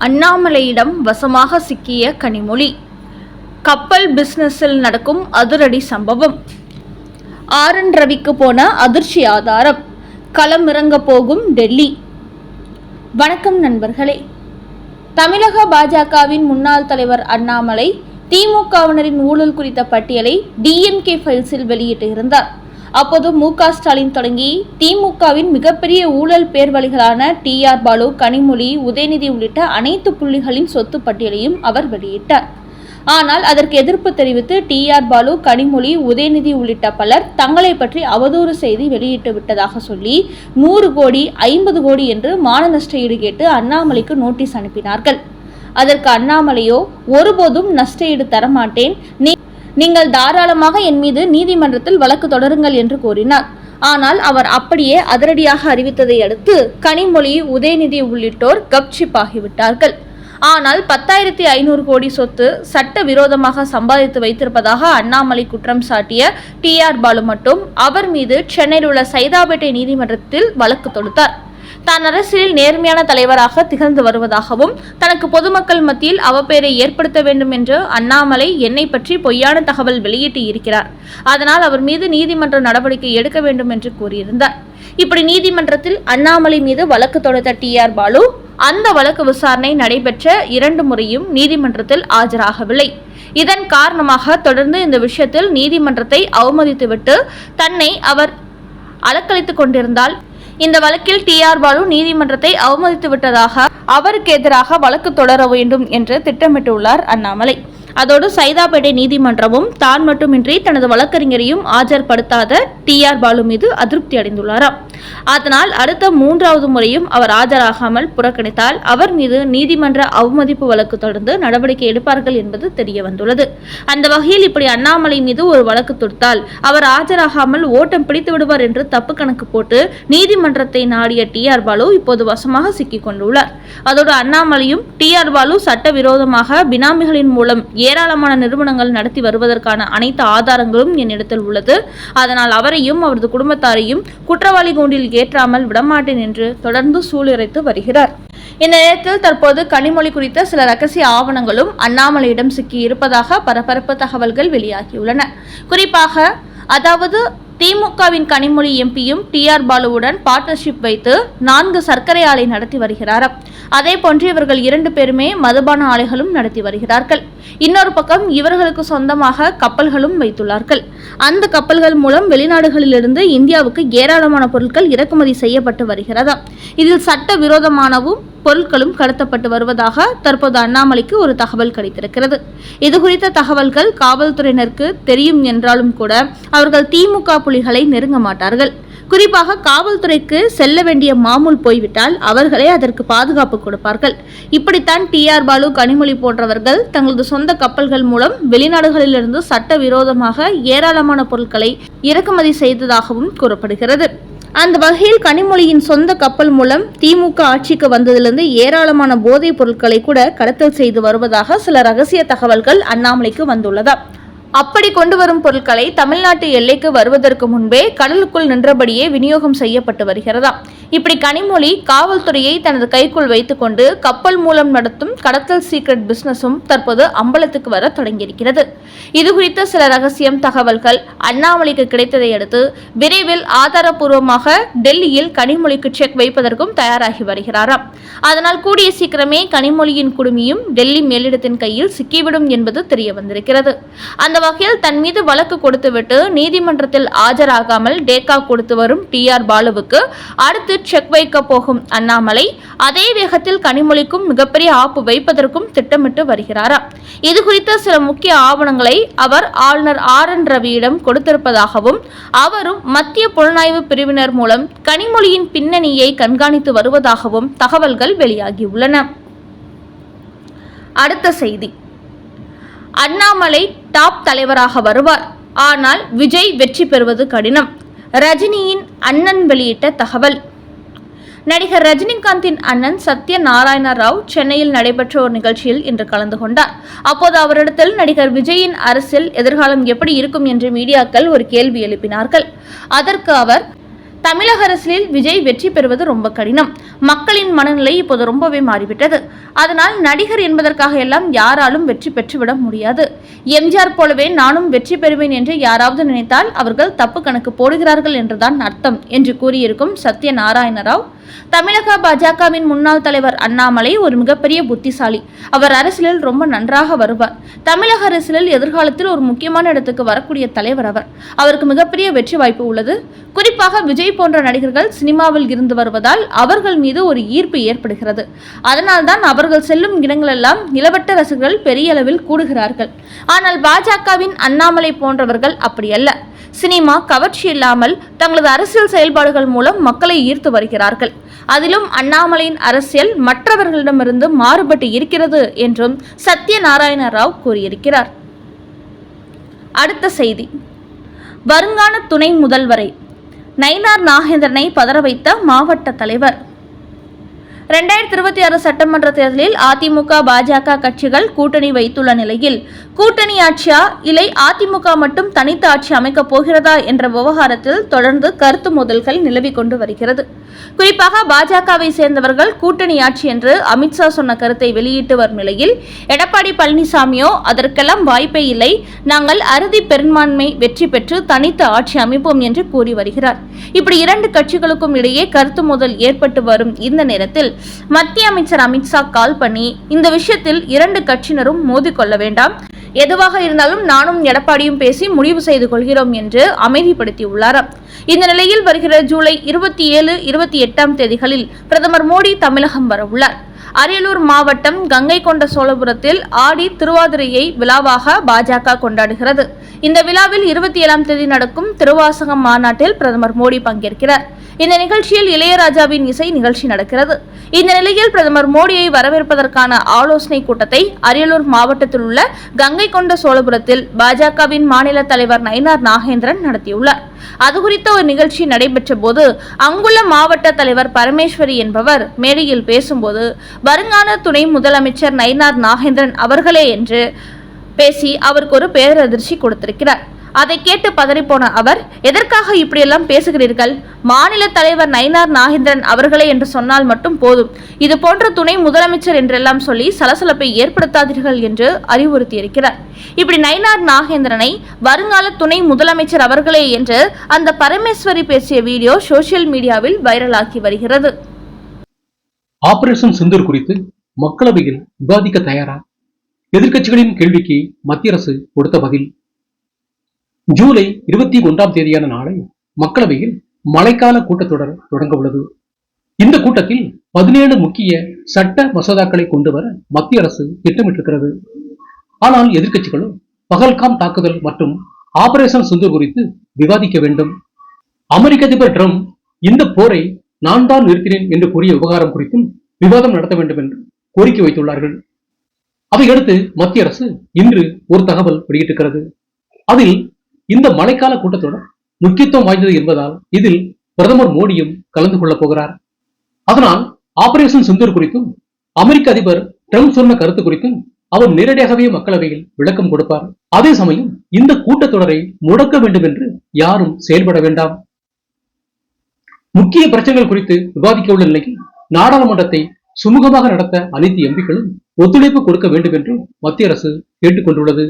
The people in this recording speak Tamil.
அண்ணாமலையிடம் வசமாக சிக்கிய கனிமொழி. கப்பல் பிசினஸில் நடக்கும் அதிரடி சம்பவம். RN ரவிக்கு போன அதிர்ச்சி ஆதாரம். களமிறங்க போகும் டெல்லி. வணக்கம் நண்பர்களே. தமிழக பாஜகவின் முன்னாள் தலைவர் அண்ணாமலை திமுகவினரின் ஊழல் குறித்த பட்டியலை DMK ஃபைல்ஸில் வெளியிட்டிருந்தார். அப்போது MK ஸ்டாலின் தொடங்கி திமுகவின் மிகப்பெரிய ஊழல் பேர்வழிகளான TR பாலு, கனிமொழி, உதயநிதி உள்ளிட்ட அனைத்து புள்ளிகளின் சொத்து பட்டியலையும் அவர் வெளியிட்டார். ஆனால் அதற்கு எதிர்ப்பு தெரிவித்து TR பாலு, கனிமொழி, உதயநிதி உள்ளிட்ட பலர் தங்களை பற்றி அவதூறு செய்தி வெளியிட்டு விட்டதாக சொல்லி 100 கோடி 50 கோடி என்று மான நஷ்ட ஈடு கேட்டு அண்ணாமலைக்கு நோட்டீஸ் அனுப்பினார்கள். அதற்கு அண்ணாமலையோ ஒருபோதும் நஷ்ட ஈடு தரமாட்டேன், நீங்கள் தாராளமாக என் மீது நீதிமன்றத்தில் வழக்கு தொடருங்கள் என்று கூறினார். ஆனால் அவர் அப்படியே அதிரடியாக அறிவித்ததை அடுத்து கனிமொழி, உதயநிதி உள்ளிட்டோர் கப்சிப் ஆகிவிட்டார்கள். ஆனால் 10,500 கோடி சொத்து சட்ட விரோதமாக சம்பாதித்து வைத்திருப்பதாக அண்ணாமலை குற்றம் சாட்டிய TR பாலு மட்டும் அவர் மீது சென்னையில் உள்ள சைதாப்பேட்டை நீதிமன்றத்தில் வழக்கு தொடுத்தார். தான் அரசியலில் நேர்மையான தலைவராக திகழ்ந்து வருவதாகவும் தனக்கு பொதுமக்கள் மத்தியில் அவப்பெயரை ஏற்படுத்த வேண்டும் என்று அண்ணாமலை என்னை பற்றி பொய்யான தகவல் வெளியிட்டு இருக்கிறார். அதனால் அவர் மீது நீதிமன்ற நடவடிக்கை எடுக்க வேண்டும் என்று கூறியிருந்தார். இப்படி நீதிமன்றத்தில் அண்ணாமலை மீது வழக்கு தொடுத்த TR பாலு அந்த வழக்கு விசாரணை நடைபெற்ற 2 முறையும் நீதிமன்றத்தில் ஆஜராகவில்லை. இதன் காரணமாக தொடர்ந்து இந்த விஷயத்தில் நீதிமன்றத்தை அவமதித்துவிட்டு தன்னை அவர் அலக்களித்துக் கொண்டிருந்தால் இந்த வழக்கில் TR பாலு நீதிமன்றத்தை அவமதித்து விட்டதாக அவருக்கு எதிராக வழக்கு தொடர வேண்டும் என்று திட்டமிட்டுள்ளார் அண்ணாமலை. அதோடு சைதாப்பேட்டை நீதிமன்றமும் தான் மட்டுமின்றி தனது வழக்கறிஞரையும் ஆஜர்படுத்தாத TR பாலு மீது அதிருப்தி அடைந்துள்ளாராம். அதனால் அடுத்த 3வது முறையும் அவர் ஆஜராகாமல் புறக்கணித்தால் அவர் மீது நீதிமன்ற அவமதிப்பு வழக்கு தொடர்ந்து நடவடிக்கை எடுப்பார்கள் என்பது தெரிய வந்துள்ளது. அந்த வகையில் இப்படி அண்ணாமலை மீது ஒரு வழக்கு தொடுத்தால் அவர் ஆஜராகாமல் ஓட்டம் பிடித்து விடுவார் என்று தப்பு கணக்கு போட்டு நீதிமன்றத்தை நாடிய TR பாலு இப்போது வசமாக சிக்கிக் கொண்டுள்ளார். அதோடு அண்ணாமலையும் TR பாலு சட்டவிரோதமாக பினாமிகளின் மூலம் ஏராளமான நிறுவனங்கள் நடத்தி வருவதற்கான அனைத்து ஆதாரங்களும் என்னிடத்தில் உள்ளது. அதனால் அவரையும் அவரது குடும்பத்தாரையும் குற்றவாளி கூண்டில் ஏற்றாமல் விடமாட்டேன் என்று தொடர்ந்து சூளுரைத்து வருகிறார். இந்த நேரத்தில் தற்போது கனிமொழி குறித்த சில ரகசிய ஆவணங்களும் அண்ணாமலையிடம் சிக்கி இருப்பதாக பரபரப்பு தகவல்கள் வெளியாகியுள்ளன. குறிப்பாக அதாவது திமுகவின் கனிமொழி MPயும் TR பாலுவுடன் பார்ட்னர்ஷிப் வைத்து 4 சர்க்கரை ஆலை நடத்தி வருகிறாராம். அதே போன்று இவர்கள் 2 பேருமே மதுபான ஆலைகளும் நடத்தி வருகிறார்கள். இன்னொரு பக்கம் இவர்களுக்கு சொந்தமாக கப்பல்களும் வைத்துள்ளார்கள். அந்த கப்பல்கள் மூலம் வெளிநாடுகளிலிருந்து இந்தியாவுக்கு ஏராளமான பொருட்கள் இறக்குமதி செய்யப்பட்டு வருகிறதா. இதில் சட்ட விரோதமானவும் பொருட்களும் கடத்தப்பட்டு வருவதாக தற்போது அண்ணாமலைக்கு ஒரு தகவல் கிடைத்திருக்கிறது. இது குறித்த தகவல்கள் காவல்துறையினருக்கு தெரியும் என்றாலும் கூட அவர்கள் திமுக புலிகளை நெருங்க மாட்டார்கள். குறிப்பாக காவல்துறைக்கு செல்ல வேண்டிய மாமூல் போய்விட்டால் அவர்களே அதற்கு பாதுகாப்பு கொடுப்பார்கள். இப்படித்தான் TR பாலு, கனிமொழி போன்றவர்கள் தங்களது சொந்த கப்பல்கள் மூலம் வெளிநாடுகளிலிருந்து சட்ட விரோதமாக ஏராளமான பொருட்களை இறக்குமதி செய்ததாகவும் கூறப்படுகிறது. அந்த வகையில் கனிமொழியின் சொந்த கப்பல் மூலம் திமுக ஆட்சிக்கு வந்ததிலிருந்து ஏராளமான போதைப் பொருட்களை கூட கடத்தல் செய்து வருவதாக சில ரகசிய தகவல்கள் அண்ணாமலைக்கு வந்துள்ளதா. அப்படி கொண்டு வரும் பொருட்களை தமிழ்நாட்டு எல்லைக்கு வருவதற்கு முன்பே கடலுக்குள் நின்றபடியே விநியோகம் செய்யப்பட்டு வருகிறதா. இப்படி கனிமொழி காவல்துறையை தனது கைக்குள் வைத்துக்கொண்டு கப்பல் மூலம் நடத்தும் கடத்தல் சீக்ரெட் பிசினஸும் தற்போது அம்பலத்துக்கு வர தொடங்கியிருக்கிறது. இது குறித்த சில ரகசியம் தகவல்கள் அண்ணாமலைக்கு கிடைத்ததை அடுத்து விரைவில் ஆதாரப்பூர்வமாக டெல்லியில் கனிமொழிக்கு செக் வைப்பதற்கும் தயாராகி வருகிறாராம். அதனால் கூடிய சீக்கிரமே கனிமொழியின் குடுமியும் டெல்லி மேலிடத்தின் கையில் சிக்கிவிடும் என்பது தெரிய வந்திருக்கிறது. அந்த வகையில் தன் மீது வழக்கு கொடுத்துவிட்டு நீதிமன்றத்தில் ஆஜராகாமல் டேக்கா கொடுத்து வரும் TR பாலுவுக்கு அடுத்து செக் வைக்க போகும் அண்ணாமலை அதே வேகத்தில் கனிமொழிக்கும் மிகப்பெரிய ஆப்பு வைப்பதற்கும் திட்டமிட்டு வருகிறாராம். இது குறித்த சில முக்கிய ஆவணங்களை அவர் ஆளுநர் RN ரவியிடம் கொடுத்திருப்பதாகவும் அவரும் மத்திய புலனாய்வு பிரிவினர் மூலம் கனிமொழியின் பின்னணியை கண்காணித்து வருவதாகவும் தகவல்கள் வெளியாகியுள்ளன. அடுத்த செய்தி. அண்ணாமலை டாப் தலைவராக வருவார், ஆனால் விஜய் வெற்றி பெறுவது கடினம். ரஜினியின் அண்ணன் வெளியிட்ட தகவல். நடிகர் ரஜினிகாந்தின் அண்ணன் சத்யநாராயண ராவ் சென்னையில் நடைபெற்ற ஒரு நிகழ்ச்சியில் இன்று கலந்து கொண்டார். அப்போது அவரிடத்தில் நடிகர் விஜயின் அரசியல் எதிர்காலம் எப்படி இருக்கும் என்று மீடியாக்கள் ஒரு கேள்வி எழுப்பினார்கள். அதற்கு அவர், தமிழக அரசியலில் விஜய் வெற்றி பெறுவது ரொம்ப கடினம். மக்களின் மனநிலை இப்போது ரொம்பவே மாறிவிட்டது. அதனால் நடிகர் என்பதற்காக எல்லாம் யாராலும் வெற்றி பெற்றுவிட முடியாது. எம்ஜிஆர் போலவே நானும் வெற்றி பெறுவேன் என்று யாராவது நினைத்தால் அவர்கள் தப்பு கணக்கு போடுகிறார்கள் என்றுதான் அர்த்தம் என்று கூறியிருக்கும் சத்யநாராயண ராவ், தமிழக பாஜகவின் முன்னாள் தலைவர் அண்ணாமலை ஒரு மிகப்பெரிய புத்திசாலி. அவர் அரசியலில் ரொம்ப நன்றாக வருவார். தமிழக அரசியலில் எதிர்காலத்தில் ஒரு முக்கியமான இடத்துக்கு வரக்கூடிய தலைவர் அவர். அவருக்கு மிகப்பெரிய வெற்றி வாய்ப்பு உள்ளது. குறிப்பாக விஜய் போன்ற நடிகர்கள் சினிமாவில் இருந்து வருவதால் அவர்கள் மீது ஒரு ஈர்ப்பு ஏற்படுகிறது. அதனால்தான் அவர்கள் செல்லும் இடங்களெல்லாம் நிலவட்ட ரசிகர்கள் பெரிய அளவில் கூடுகிறார்கள். ஆனால் பாஜகவின் அண்ணாமலை போன்றவர்கள் அப்படியல்ல. சினிமா கவர்ச்சி இல்லாமல் தங்களது அரசியல் செயல்பாடுகள் மூலம் மக்களை ஈர்த்து வருகிறார்கள். அதிலும் அண்ணாமலையின் அரசியல் மற்றவர்களிடமிருந்து மாறுபட்டு இருக்கிறது என்றும் சத்யநாராயண ராவ் கூறியிருக்கிறார். அடுத்த செய்தி, வருங்கால துணை முதல்வரை நயினார் நாகேந்திரனை பதற வைத்த மாவட்ட தலைவர். 2026 சட்டமன்ற தேர்தலில் அதிமுக பாஜக கட்சிகள் கூட்டணி வைத்துள்ள நிலையில் கூட்டணி ஆட்சியா இல்லை அதிமுக மட்டும் தனித்து ஆட்சி அமைக்கப் போகிறதா என்ற விவகாரத்தில் தொடர்ந்து கருத்து மோதல்கள் நிலவிக் கொண்டு வருகிறது. குறிப்பாக பாஜகவை சேர்ந்தவர்கள் கூட்டணி ஆட்சி என்று அமித்ஷா சொன்ன கருத்தை வெளியிட்டு வரும் நிலையில் எடப்பாடி பழனிசாமியோ அதற்கெல்லாம் வாய்ப்பே இல்லை, நாங்கள் அறுதி பெரும்பான்மை வெற்றி பெற்று தனித்து ஆட்சி அமைப்போம் என்று கூறி வருகிறார். இப்படி இரண்டு கட்சிகளுக்கும் இடையே கருத்து மோதல் ஏற்பட்டு வரும் இந்த நேரத்தில் மத்திய அமைச்சர் அமித்ஷா கால் பண்ணி இந்த விஷயத்தில் இரண்டு கட்சியினரும் மோதிக்கொள்ள வேண்டாம், எதுவாக இருந்தாலும் நானும் எடப்பாடியும் பேசி முடிவு செய்து கொள்கிறோம் என்று அமைதிப்படுத்தியுள்ளாராம். இந்த நிலையில் வருகிற ஜூலை 27, 28 தேதிகளில் பிரதமர் மோடி தமிழகம் வரவுள்ளார். அரியலூர் மாவட்டம் கங்கை கொண்ட சோழபுரத்தில் ஆடி திருவாதிரையை விழாவாக பாஜக கொண்டாடுகிறது. இந்த விழாவில் 27ஆம் தேதி நடக்கும் திருவாசகம் மாநாட்டில் பிரதமர் மோடி பங்கேற்கிறார். இந்த நிகழ்ச்சியில் இளையராஜாவின் இசை நிகழ்ச்சி நடக்கிறது. இந்த நிலையில் பிரதமர் மோடியை வரவேற்பதற்கான ஆலோசனை கூட்டத்தை அரியலூர் மாவட்டத்தில் உள்ள கங்கை கொண்ட சோழபுரத்தில் பாஜகவின் மாநில தலைவர் நயினார் நாகேந்திரன் நடத்தியுள்ளார். அது குறித்த ஒரு நிகழ்ச்சி நடைபெற்ற போது அங்குள்ள மாவட்ட தலைவர் பரமேஸ்வரி என்பவர் மேடையில் பேசும்போது வருங்கால துணை முதலமைச்சர் நயினார் நாகேந்திரன் அவர்களே என்று பேசி அவருக்கு ஒரு பேரதிர்ச்சி கொடுத்திருக்கிறார். அதை கேட்டு பதறிப்போன அவர், எதற்காக இப்படியெல்லாம் பேசுகிறீர்கள்? மாநில தலைவர் நயினார் நாகேந்திரன் அவர்களே என்று சொன்னால் மட்டும் போதும், இது போன்ற துணை முதலமைச்சர் என்றெல்லாம் சொல்லி சலசலப்பை ஏற்படுத்தாதீர்கள் என்று அறிவுறுத்தியிருக்கிறார். இப்படி நயினார் நாகேந்திரனை வருங்கால துணை முதலமைச்சர் அவர்களே என்று அந்த பரமேஸ்வரி பேசிய வீடியோ சோசியல் மீடியாவில் வைரலாகி வருகிறது. ஆபரேஷன் சிந்தூர் குறித்து மக்களவையில் விவாதிக்க தயாரா? எதிர்க்கட்சிகளின் கேள்விக்கு மத்திய அரசு கொடுத்த பதில். ஜூலை 21ஆம் தேதியான நாளை மக்களவையில் மழைக்கால கூட்டத்தொடர் தொடங்க உள்ளது. இந்த கூட்டத்தில் 17 முக்கிய சட்ட மசோதாக்களை கொண்டு வர மத்திய அரசு திட்டமிட்டிருக்கிறது. ஆனால் எதிர்க்கட்சிகளும் பகல்காம் தாக்குதல் மற்றும் ஆபரேஷன் சிந்தூர் குறித்து விவாதிக்க வேண்டும். அமெரிக்க அதிபர் டிரம்ப் இந்த போரை நான் தான் நிறுத்தினேன் என்று கூறிய விவகாரம் குறித்தும் விவாதம் நடத்த வேண்டும் என்று கோரிக்கை வைத்துள்ளார்கள். அதையடுத்து மத்திய அரசு இன்று ஒரு தகவல் வெளியிட்டிருக்கிறது. அதில் இந்த மழைக்கால கூட்டத்தொடர் முக்கியத்துவம் வாய்ந்தது என்பதால் இதில் பிரதமர் மோடியும் கலந்து கொள்ளப் போகிறார். அதனால் ஆபரேஷன் சிந்தூர் குறித்தும் அமெரிக்க அதிபர் டிரம்ப் சொன்ன கருத்து குறித்தும் அவர் நேரடியாகவே மக்களவையில் விளக்கம் கொடுப்பார். அதே சமயம் இந்த கூட்டத்தொடரை முடக்க வேண்டும் என்று யாரும் செயல்பட வேண்டாம். முக்கிய பிரச்சனைகள் குறித்து விவாதிக்க உள்ள நிலையில் நாடாளுமன்றத்தை சுமூகமாக நடத்த அனைத்து எம்பிக்களும் ஒத்துழைப்பு கொடுக்க வேண்டும் என்று மத்திய அரசு கேட்டுக் கொண்டுள்ளது.